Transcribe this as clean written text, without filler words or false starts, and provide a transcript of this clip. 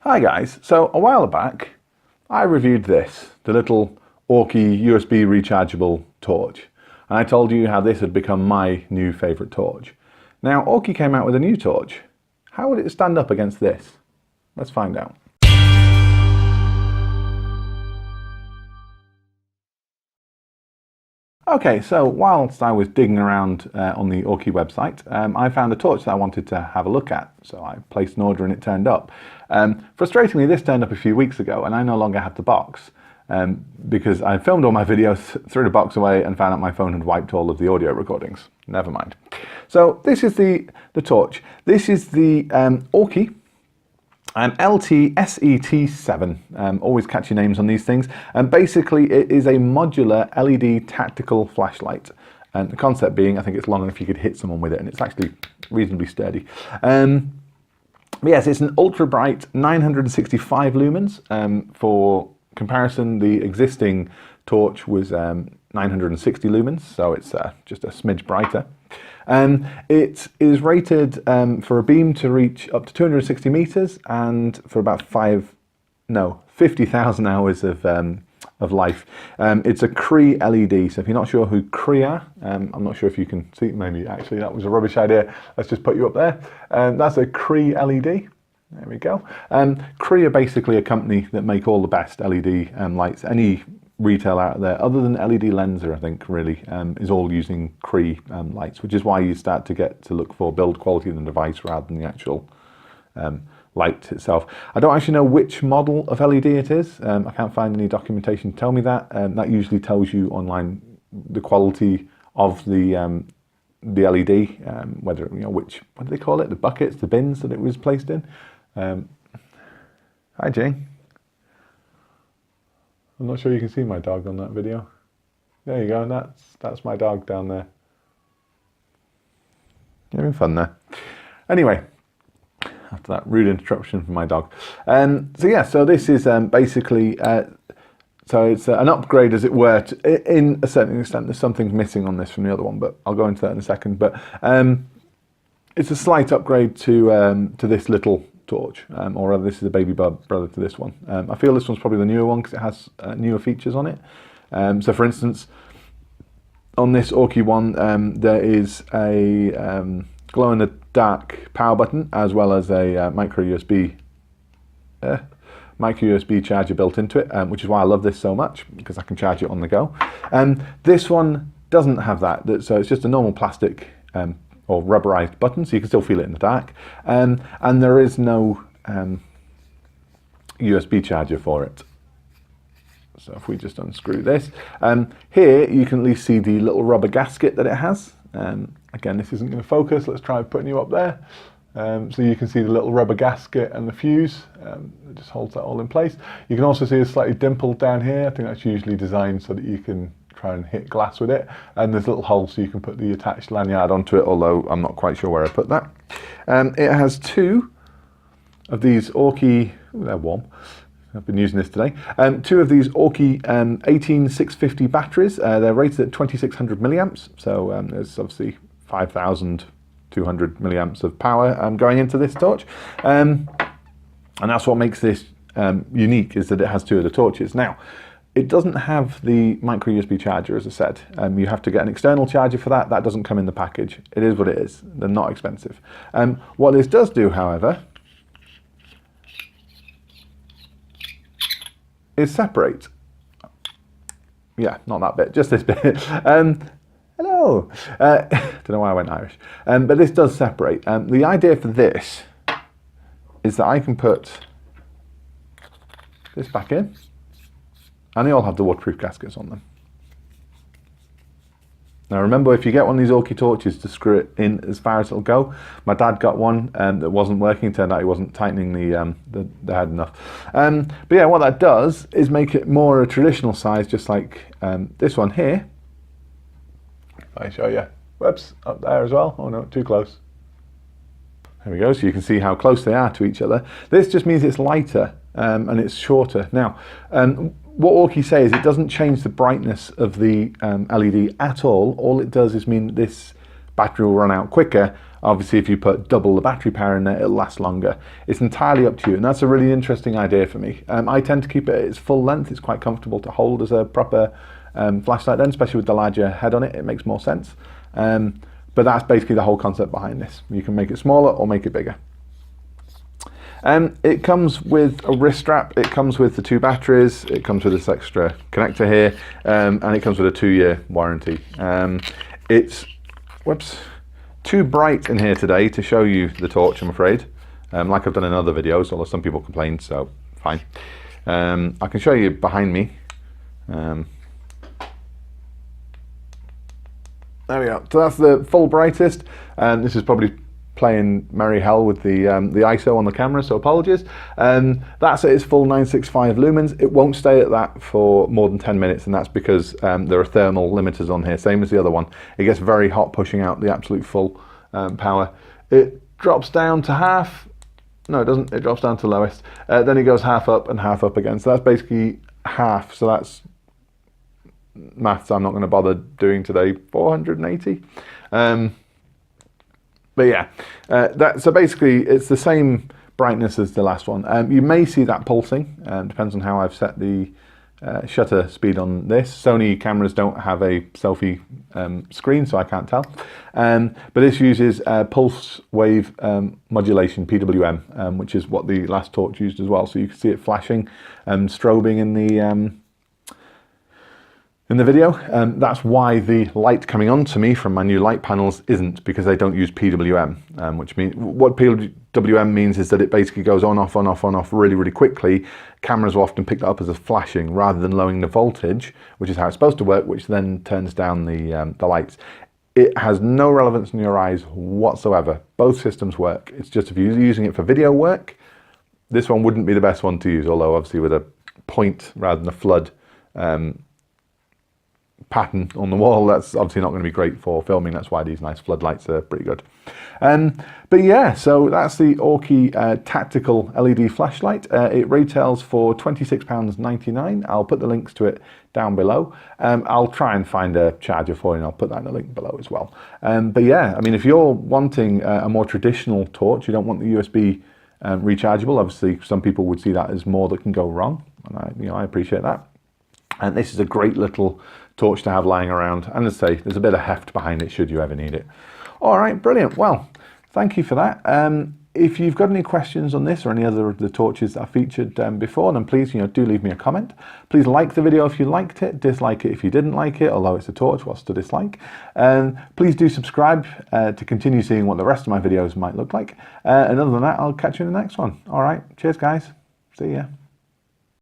Hi guys, so a while back I reviewed this, the little Aukey USB rechargeable torch, and I told you how this had become my new favourite torch. Now Aukey came out with a new torch. How would it stand up against this? Let's find out. Okay, so whilst I was digging around on the Aukey website, I found a torch that I wanted to have a look at. So I placed an order and it turned up. Frustratingly, this turned up a few weeks ago and I no longer have the box because I filmed all my videos, threw the box away and found out my phone had wiped all of the audio recordings. Never mind. So this is the torch. This is the Aukey LT-SET7, always catchy names on these things, and basically it is a modular LED tactical flashlight, and the concept being I think it's long enough you could hit someone with it, and it's actually reasonably sturdy. But yes, it's an ultra bright 965 lumens. For comparison, the existing torch was 960 lumens, so it's just a smidge brighter. It is rated for a beam to reach up to 260 meters and for about 50,000 hours of life. It's a Cree LED, so if you're not sure who Cree are, I'm not sure if you can see, maybe actually that was a rubbish idea, let's just put you up there. That's a Cree LED. There we go. Cree are basically a company that make all the best LED lights. Any retail out there, other than LED Lenser, I think, really, is all using Cree lights, which is why you start to get to look for build quality in the device rather than the actual light itself. I don't actually know which model of LED it is. I can't find any documentation to tell me that. That usually tells you online the quality of the LED, whether, you know, which, what do they call it? The buckets, the bins that it was placed in. Hi, Jane. I'm not sure you can see my dog on that video. There you go, and that's my dog down there. Having fun there. Anyway, after that rude interruption from my dog. So yeah, so this is basically, so it's an upgrade, as it were, in a certain extent. There's something missing on this from the other one, but I'll go into that in a second. But it's a slight upgrade to this little torch, or rather this is a baby brother to this one. I feel this one's probably the newer one because it has newer features on it. So for instance, on this Aukey one, there is a glow-in-the-dark power button as well as a micro USB charger built into it, which is why I love this so much, because I can charge it on the go. This one doesn't have that, so it's just a normal plastic or rubberized button, so you can still feel it in the dark, and there is no USB charger for it. So if we just unscrew this, here you can at least see the little rubber gasket that it has. Again, this isn't going to focus, let's try putting you up there. So you can see the little rubber gasket and the fuse that just holds that all in place. You can also see it's slightly dimpled down here. I think that's usually designed so that you can try and hit glass with it, and there's little holes so you can put the attached lanyard onto it, although I'm not quite sure where I put that. It has two of these Aukey, they're warm, I've been using this today, two of these Aukey 18650 batteries. They're rated at 2600 milliamps, so there's obviously 5200 milliamps of power going into this torch, and that's what makes this unique, is that it has two of the torches. Now, it doesn't have the micro USB charger, as I said. You have to get an external charger for that. That doesn't come in the package. It is what it is. They're not expensive. What this does do, however, is separate. Yeah, not that bit, just this bit. Hello. Don't know why I went Irish. But this does separate. The idea for this is that I can put this back in, and they all have the waterproof gaskets on them. Now remember, if you get one of these Aukey torches, to screw it in as far as it'll go. My dad got one that wasn't working. Turned out he wasn't tightening the head enough. But yeah, what that does is make it more a traditional size, just like this one here. If I show you, whoops, up there as well. Oh no, too close. There we go, so you can see how close they are to each other. This just means it's lighter and it's shorter. Now, what Aukey say is it doesn't change the brightness of the LED at all. All it does is mean this battery will run out quicker. Obviously, if you put double the battery power in there, it'll last longer. It's entirely up to you, and that's a really interesting idea for me. I tend to keep it at its full length. It's quite comfortable to hold as a proper flashlight then, especially with the larger head on it. It makes more sense. But that's basically the whole concept behind this. You can make it smaller or make it bigger. It comes with a wrist strap, it comes with the 2 batteries, it comes with this extra connector here, and it comes with a 2-year warranty. It's too bright in here today to show you the torch, I'm afraid, like I've done in other videos, although some people complained, so fine. I can show you behind me. There we go. So that's the full brightest. This is probably playing merry hell with the ISO on the camera, so apologies. That's at its full 965 lumens. It won't stay at that for more than 10 minutes, and that's because there are thermal limiters on here, same as the other one. It gets very hot pushing out the absolute full power. It drops down to half. No, it doesn't. It drops down to lowest. Then it goes half up and half up again. So that's basically half. So that's maths I'm not going to bother doing today. 480. But yeah, so basically it's the same brightness as the last one. You may see that pulsing, depends on how I've set the shutter speed on this. Sony cameras don't have a selfie screen, so I can't tell. But this uses pulse wave modulation, PWM, which is what the last torch used as well. So you can see it flashing and strobing in the video. That's why the light coming on to me from my new light panels isn't, because they don't use PWM, which means what PWM means is that it basically goes on, off, on, off, on, off really, really quickly. Cameras will often pick that up as a flashing rather than lowering the voltage, which is how it's supposed to work, which then turns down the lights. It has no relevance in your eyes whatsoever. Both systems work. It's just if you're using it for video work, this one wouldn't be the best one to use, although obviously with a point rather than a flood pattern on the wall, that's obviously not going to be great for filming. That's why these nice floodlights are pretty good. But yeah, so that's the Aukey tactical LED flashlight. It retails for £26.99. I'll put the links to it down below. I'll try and find a charger for you, and I'll put that in the link below as well. But yeah, I mean, if you're wanting a more traditional torch, you don't want the USB rechargeable. Obviously, some people would see that as more that can go wrong, and I appreciate that. And this is a great little torch to have lying around. And as I say, there's a bit of heft behind it should you ever need it. All right, brilliant. Well, thank you for that. If you've got any questions on this or any other of the torches that I featured before, then please, do leave me a comment. Please like the video if you liked it, dislike it if you didn't like it, although it's a torch, what's to dislike? Please do subscribe to continue seeing what the rest of my videos might look like. And other than that, I'll catch you in the next one. All right, cheers guys. See ya.